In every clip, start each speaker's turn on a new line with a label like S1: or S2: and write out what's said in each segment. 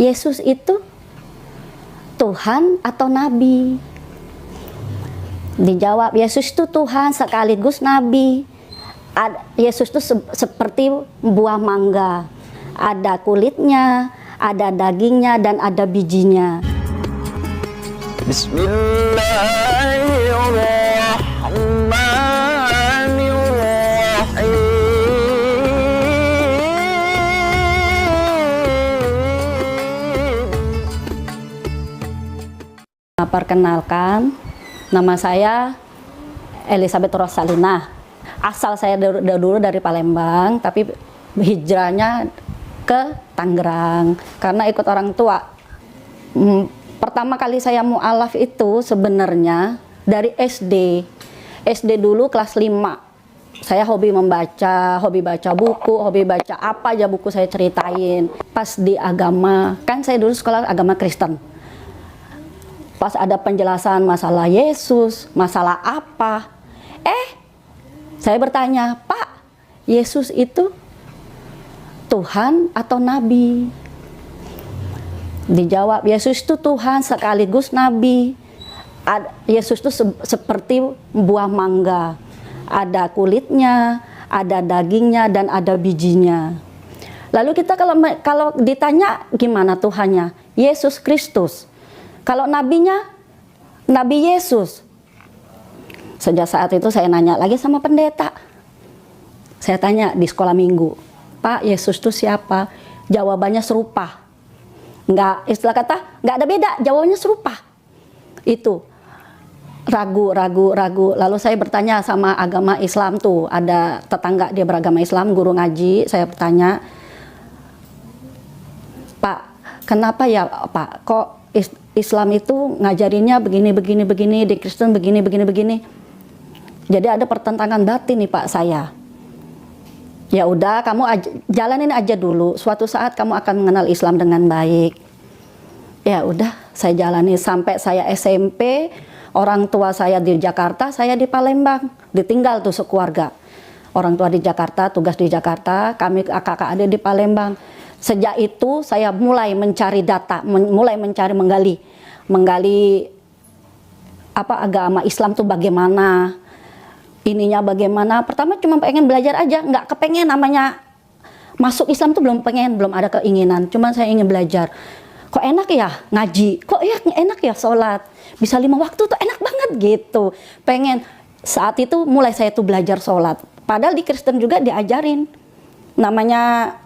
S1: Yesus itu Tuhan atau Nabi? Dijawab, Yesus itu Tuhan sekaligus Nabi. Yesus itu seperti buah mangga, ada kulitnya, ada dagingnya, dan ada bijinya. Perkenalkan, nama saya Elizabeth Rosalina. Asal saya dulu dari Palembang, tapi hijrahnya ke Tangerang karena ikut orang tua. Pertama kali saya mu'alaf itu sebenarnya dari SD. SD dulu kelas 5. Saya hobi membaca, hobi baca buku, hobi baca apa aja buku saya ceritain. Pas di agama, kan saya dulu sekolah agama Kristen. Pas ada penjelasan masalah Yesus, masalah apa, saya bertanya, Pak, Yesus itu Tuhan atau Nabi? Dijawab, Yesus itu Tuhan sekaligus Nabi. Yesus itu seperti buah mangga, ada kulitnya, ada dagingnya, dan ada bijinya. Lalu kita kalau ditanya gimana Tuhannya? Yesus Kristus. Kalau nabinya, Nabi Yesus. Sejak saat itu saya nanya lagi sama pendeta. Saya tanya di sekolah minggu, Pak, Yesus itu siapa? Jawabannya serupa. Enggak, istilah kata, enggak ada beda, jawabannya serupa. Itu, ragu. Lalu saya bertanya sama agama Islam tuh, ada tetangga dia beragama Islam, guru ngaji, saya bertanya, Pak, kenapa ya Pak, kok Islam itu ngajarinnya begini, di Kristen begini. Jadi ada pertentangan batin nih Pak saya. Ya udah, kamu jalanin aja dulu. Suatu saat kamu akan mengenal Islam dengan baik. Ya udah, saya jalani sampai saya SMP. Orang tua saya di Jakarta, saya di Palembang. Ditinggal tuh sekeluarga. Orang tua di Jakarta, tugas di Jakarta. Kami kakak adik di Palembang. Sejak itu saya mulai mencari data, mulai mencari menggali apa agama Islam tuh bagaimana, ininya bagaimana. Pertama cuma pengen belajar aja, nggak kepengen namanya masuk Islam tuh belum ada keinginan. Cuma saya ingin belajar. Kok enak ya ngaji, kok ya enak ya sholat, bisa 5 waktu tuh enak banget gitu. Pengen saat itu mulai saya tuh belajar sholat. Padahal di Kristen juga diajarin namanya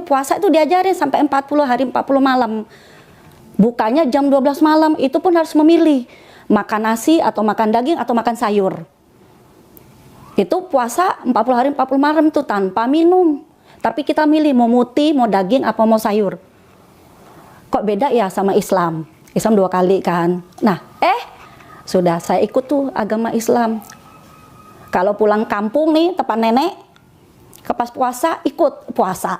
S1: puasa itu diajarin sampai 40 hari 40 malam. Bukanya jam 12 malam, itu pun harus memilih makan nasi atau makan daging atau makan sayur. Itu puasa 40 hari 40 malam itu tanpa minum. Tapi kita milih mau mutih, mau daging, apa mau sayur. Kok beda ya sama Islam? Islam 2 kali kan. Nah, sudah saya ikut tuh agama Islam. Kalau pulang kampung nih, tempat nenek, ke pas puasa ikut puasa.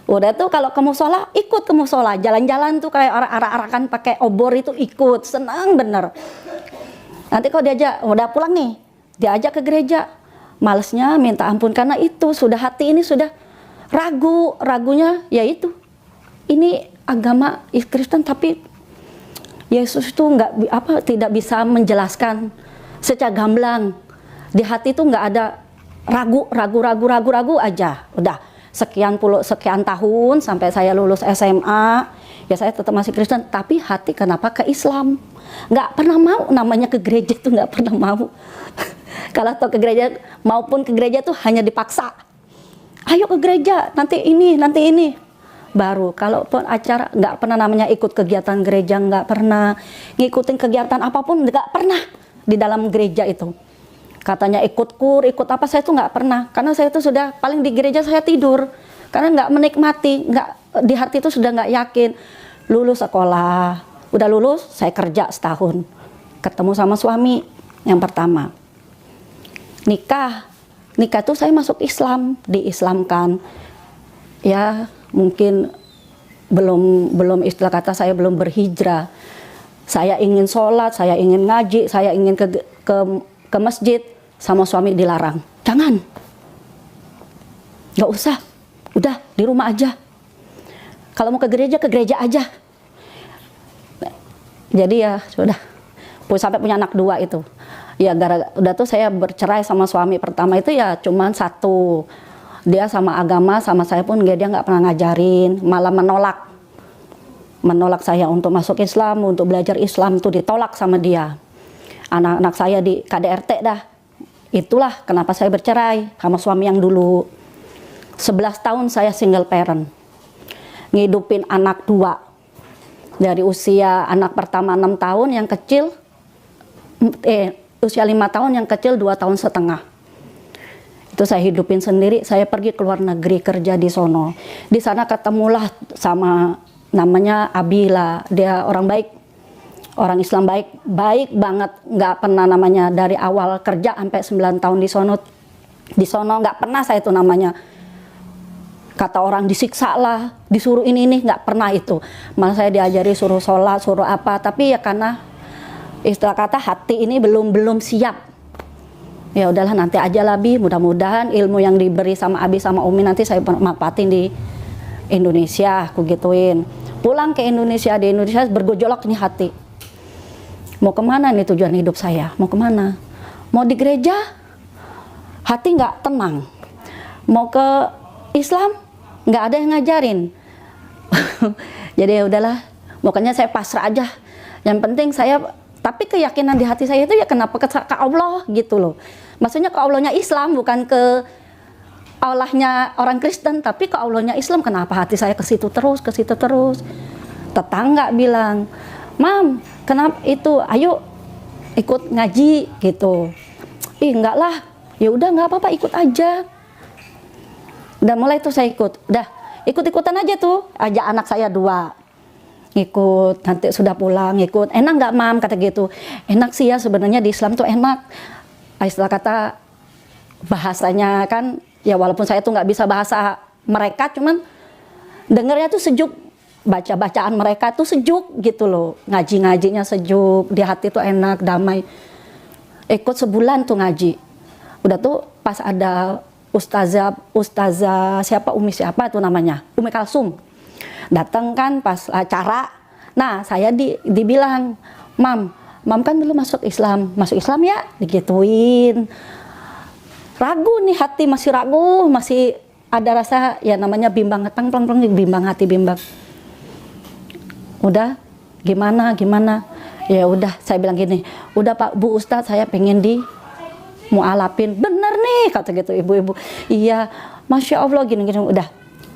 S1: Udah tuh kalau ke musola ikut ke musola, jalan-jalan tuh kayak arak-arakan pakai obor itu ikut, senang bener. Nanti kalau diajak, udah pulang nih, diajak ke gereja, malesnya minta ampun karena itu sudah hati ini sudah ragunya ya itu. Ini agama Kristen tapi Yesus itu tidak bisa menjelaskan secara gamblang. Di hati itu nggak ada ragu aja. Udah sekian tahun sampai saya lulus SMA, ya saya tetap masih Kristen, tapi hati kenapa ke Islam? Nggak pernah mau namanya ke gereja tuh, nggak pernah mau. Kalau ke gereja maupun ke gereja tuh hanya dipaksa. Ayo ke gereja, nanti ini. Baru kalaupun acara nggak pernah namanya ikut kegiatan gereja, nggak pernah ngikutin kegiatan apapun, nggak pernah di dalam gereja itu. Katanya ikut kur, ikut apa, saya tuh nggak pernah. Karena saya tuh sudah paling di gereja saya tidur. Karena nggak menikmati, di hati itu sudah nggak yakin. Lulus sekolah, udah lulus saya kerja setahun. Ketemu sama suami yang pertama. Nikah tuh saya masuk Islam, diislamkan. Ya mungkin belum istilah kata saya belum berhijrah. Saya ingin sholat, saya ingin ngaji, saya ingin ke masjid. Sama suami dilarang, jangan, nggak usah, udah di rumah aja. Kalau mau ke gereja aja. Jadi ya sudah, sampai punya anak 2 itu. Ya udah tuh saya bercerai sama suami pertama itu ya cuman 1. Dia sama agama sama saya pun dia nggak pernah ngajarin, malah menolak saya untuk masuk Islam, untuk belajar Islam tuh ditolak sama dia. Anak-anak saya di KDRT dah. Itulah kenapa saya bercerai sama suami yang dulu. 11 tahun saya single parent. Ngidupin anak 2. Dari usia anak pertama 6 tahun, yang kecil usia 5 tahun, yang kecil 2,5 tahun. Itu saya hidupin sendiri. Saya pergi ke luar negeri kerja di sono. Di sana ketemulah sama namanya Abila. Dia orang baik, orang Islam baik, baik banget. Nggak pernah namanya dari awal kerja sampai 9 tahun di sono nggak pernah saya itu namanya kata orang disiksa lah, disuruh ini nggak pernah itu. Malah saya diajari suruh sholat, suruh apa. Tapi ya karena istilah kata hati ini belum siap. Ya udahlah nanti aja lah Bi, mudah-mudahan ilmu yang diberi sama Abi sama Umi nanti saya manfaatin di Indonesia, aku gituin. Pulang ke Indonesia, di Indonesia bergejolak nih hati. Mau kemana nih tujuan hidup saya? Mau kemana? Mau di gereja? Hati nggak tenang. Mau ke Islam? Nggak ada yang ngajarin. Jadi ya udahlah, pokoknya saya pasrah aja. Yang penting saya, tapi keyakinan di hati saya itu ya kenapa ke Allah gitu loh. Maksudnya ke Allahnya Islam, bukan ke Allahnya orang Kristen, tapi ke Allahnya Islam. Kenapa hati saya ke situ terus, ke situ terus. Tetangga bilang, "Mam, kenapa itu? Ayo ikut ngaji gitu." Ih, enggak lah. Ya udah nggak apa-apa, ikut aja. Udah mulai tuh saya ikut. Udah ikut-ikutan aja tuh. Ajak anak saya 2. Ikut, nanti sudah pulang ikut. Enak nggak Mam? Kata gitu. Enak sih ya sebenarnya di Islam tuh enak. Istilah kata bahasanya kan, ya walaupun saya tuh nggak bisa bahasa mereka, cuman dengernya tuh sejuk. Baca-bacaan mereka tuh sejuk gitu loh. Ngaji-ngajinya sejuk, di hati tuh enak, damai. Ikut sebulan tuh ngaji. Udah tuh pas ada Ustazah siapa, Umi siapa itu namanya, Umi Kalsum. Datang kan pas acara. Nah, saya dibilang, Mam kan belum masuk Islam ya? Digituin. Ragu nih hati, masih ragu, masih ada rasa ya namanya bimbang, bimbang hati, bimbang. Udah, gimana? Ya udah, saya bilang gini, udah Pak Bu Ustadz, saya pengen mu'alafin. Bener nih kata gitu ibu-ibu. Iya, Masya Allah gini.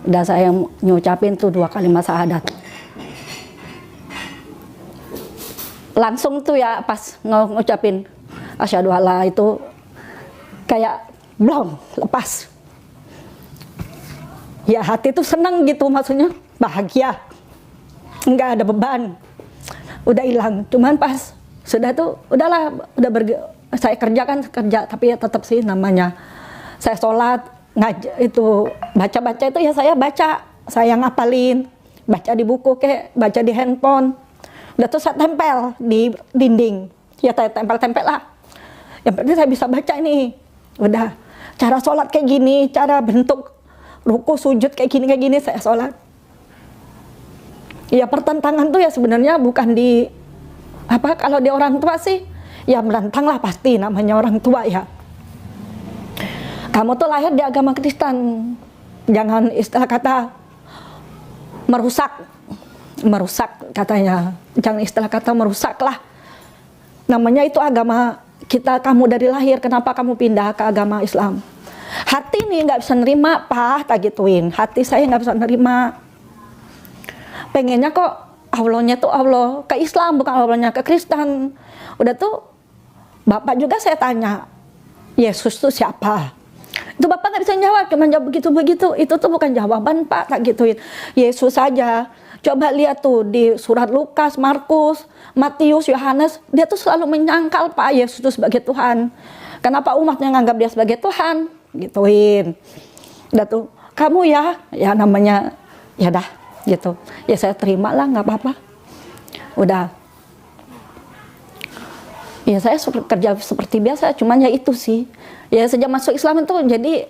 S1: Udah saya ngucapin tuh 2 kalimat syahadat. Langsung tuh ya pas ngucapin asyhadu alla itu kayak blong, lepas. Ya hati tuh senang gitu, maksudnya bahagia. Enggak ada beban. Udah hilang. Cuman pas sudah tuh udahlah, saya kerja, tapi ya tetap sih namanya saya sholat, itu baca-baca itu ya saya ngapalin, baca di buku baca di handphone. Udah tuh saya tempel di dinding, ya tempel lah. Yang penting saya bisa baca ini. Udah cara sholat kayak gini, cara bentuk ruku sujud kayak gini saya sholat. Ya pertentangan tuh ya sebenarnya bukan di apa, kalau di orang tua sih ya menantang lah pasti, namanya orang tua ya. Kamu tuh lahir di agama Kristen, jangan istilah kata merusak katanya, jangan istilah kata merusak lah. Namanya itu agama kita, kamu dari lahir, kenapa kamu pindah ke agama Islam? Hati nih nggak bisa nerima, Pak, tak gituin. Hati saya nggak bisa nerima. Pengennya kok Allahnya tuh Allah ke Islam, bukan Allahnya ke Kristen. Udah tuh Bapak juga saya tanya, Yesus tuh siapa? Itu Bapak nggak bisa jawab, cuma jawab begitu-begitu. Itu tuh bukan jawaban Pak, tak gituin. Yesus saja. Coba lihat tuh di surat Lukas, Markus, Matius, Yohanes, dia tuh selalu menyangkal Pak Yesus itu sebagai Tuhan. Kenapa umatnya nganggap dia sebagai Tuhan? Gituin. Udah tuh, kamu ya namanya, ya dah gitu. Ya saya terima lah, nggak apa-apa. Udah. Ya saya kerja seperti biasa, cuman ya itu sih. Ya sejak masuk Islam itu jadi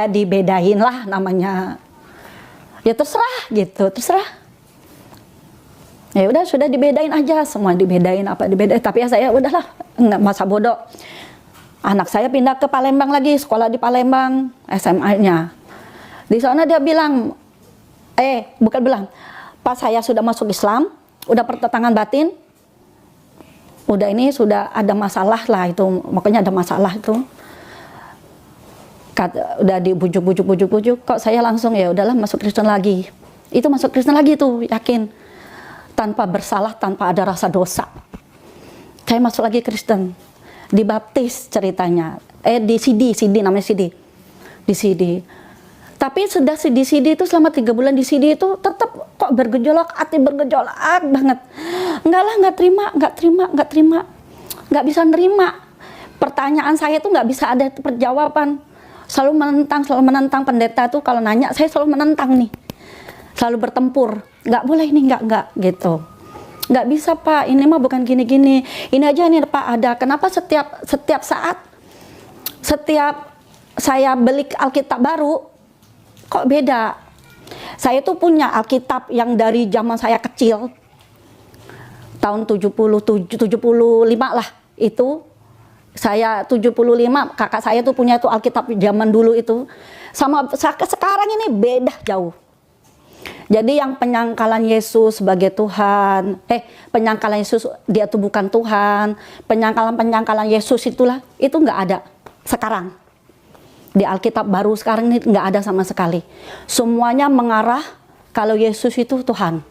S1: dibedain lah namanya. Ya terserah gitu, terserah. Ya udah, sudah dibedain aja, semua dibedain, apa dibedain. Tapi ya saya udahlah, nggak masa bodoh. Anak saya pindah ke Palembang lagi, sekolah di Palembang, SMA-nya. Di sana dia bilang, bukan bilang, pas saya sudah masuk Islam, udah pertentangan batin, udah ini sudah ada masalah lah itu, makanya ada masalah itu. Udah dibujuk-bujuk, kok saya langsung ya udahlah masuk Kristen lagi. Itu masuk Kristen lagi tuh, yakin. Tanpa bersalah, tanpa ada rasa dosa. Saya masuk lagi Kristen. Dibaptis ceritanya. Di CD namanya CD. Di CD. Tapi sudah di CD itu selama 3 bulan di CD itu tetap kok bergejolak, hati bergejolak banget. Enggak lah, enggak terima. Enggak bisa nerima. Pertanyaan saya tuh enggak bisa ada perjawaban. Selalu menentang pendeta tuh kalau nanya, saya selalu menentang nih. Selalu bertempur. Nggak boleh ini, nggak gitu. Nggak bisa Pak, ini mah bukan gini-gini. Ini aja nih Pak ada. Kenapa setiap saat, setiap saya beli Alkitab baru, kok beda? Saya tuh punya Alkitab yang dari zaman saya kecil, tahun 75 lah itu. Saya 75, kakak saya tuh punya itu Alkitab zaman dulu itu. Sama sekarang ini beda jauh. Jadi yang penyangkalan Yesus sebagai Tuhan, penyangkalan Yesus dia tuh bukan Tuhan, penyangkalan Yesus itulah, itu nggak ada sekarang. Di Alkitab baru sekarang ini nggak ada sama sekali. Semuanya mengarah kalau Yesus itu Tuhan.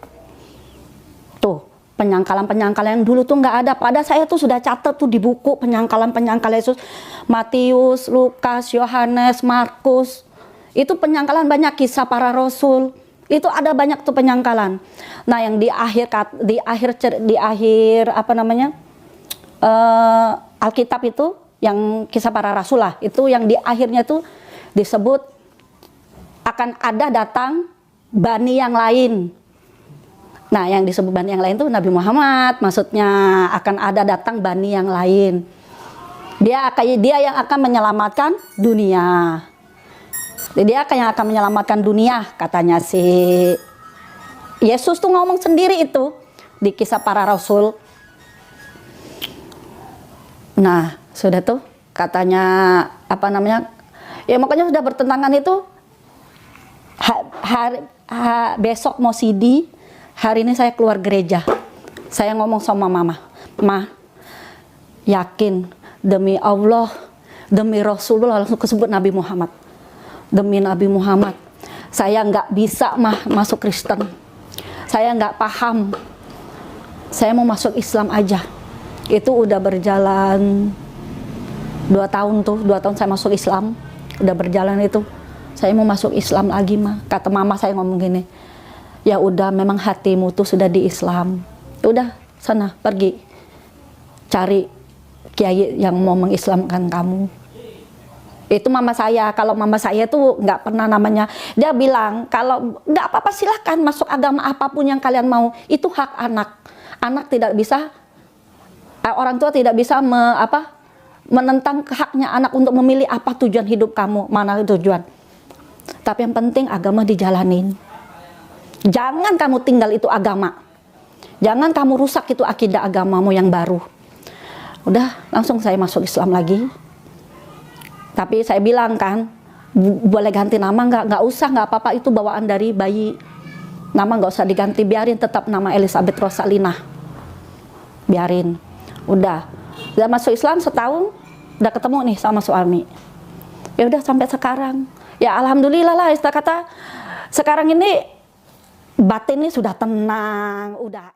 S1: Tuh. Penyangkalan yang dulu tuh nggak ada. Pada saya tuh sudah catat tuh di buku penyangkalan Yesus. Matius, Lukas, Yohanes, Markus. Itu penyangkalan banyak, kisah para rasul. Itu ada banyak tuh penyangkalan. Nah, yang di akhir apa namanya? Alkitab itu yang kisah para rasul lah. Itu yang di akhirnya tuh disebut akan ada datang bani yang lain. Nah, yang disebut bani yang lain itu Nabi Muhammad, maksudnya akan ada datang bani yang lain. Dia yang akan menyelamatkan dunia. Dia yang akan menyelamatkan dunia, katanya si Yesus tuh ngomong sendiri itu di kisah para rasul. Nah, sudah tuh katanya apa namanya? Ya makanya sudah bertentangan itu. Besok mau CD. Hari ini saya keluar gereja, saya ngomong sama mama, Ma, yakin demi Allah, demi Rasulullah, langsung kesebut Nabi Muhammad, demi Nabi Muhammad, saya nggak bisa masuk Kristen, saya nggak paham, saya mau masuk Islam aja. Itu udah berjalan 2 tahun tuh, 2 tahun saya masuk Islam, udah berjalan itu, saya mau masuk Islam lagi kata mama saya ngomong gini. Ya udah, memang hatimu tuh sudah di Islam. Udah, sana pergi cari kiai yang mau mengislamkan kamu. Itu mama saya. Kalau mama saya tuh nggak pernah namanya. Dia bilang kalau nggak apa-apa silahkan masuk agama apapun yang kalian mau. Itu hak anak. Anak tidak bisa, orang tua tidak bisa menentang haknya anak untuk memilih apa tujuan hidup kamu, mana tujuan. Tapi yang penting agama dijalanin. Jangan kamu tinggal itu agama. Jangan kamu rusak itu akidah agamamu yang baru. Udah, langsung saya masuk Islam lagi. Tapi saya bilang kan, boleh ganti nama nggak usah, nggak apa-apa, itu bawaan dari bayi. Nama nggak usah diganti, biarin tetap nama Elizabeth Rosalina. Biarin. Udah masuk Islam setahun, udah ketemu nih sama suami. Ya udah sampai sekarang. Ya alhamdulillah lah, istilah kata sekarang ini batin ini sudah tenang, udah